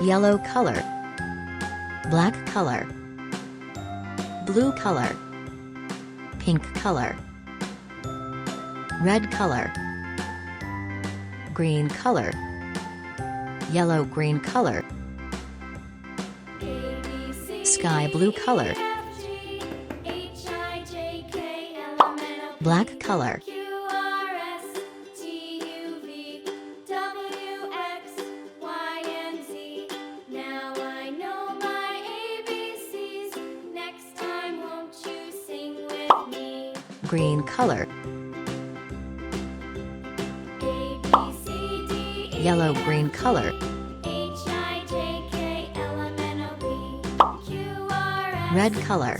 yellow color, black color, blue color, pink color, red color, green color, yellow-green color, sky blue color, black color, green color, yellow-green color, red color,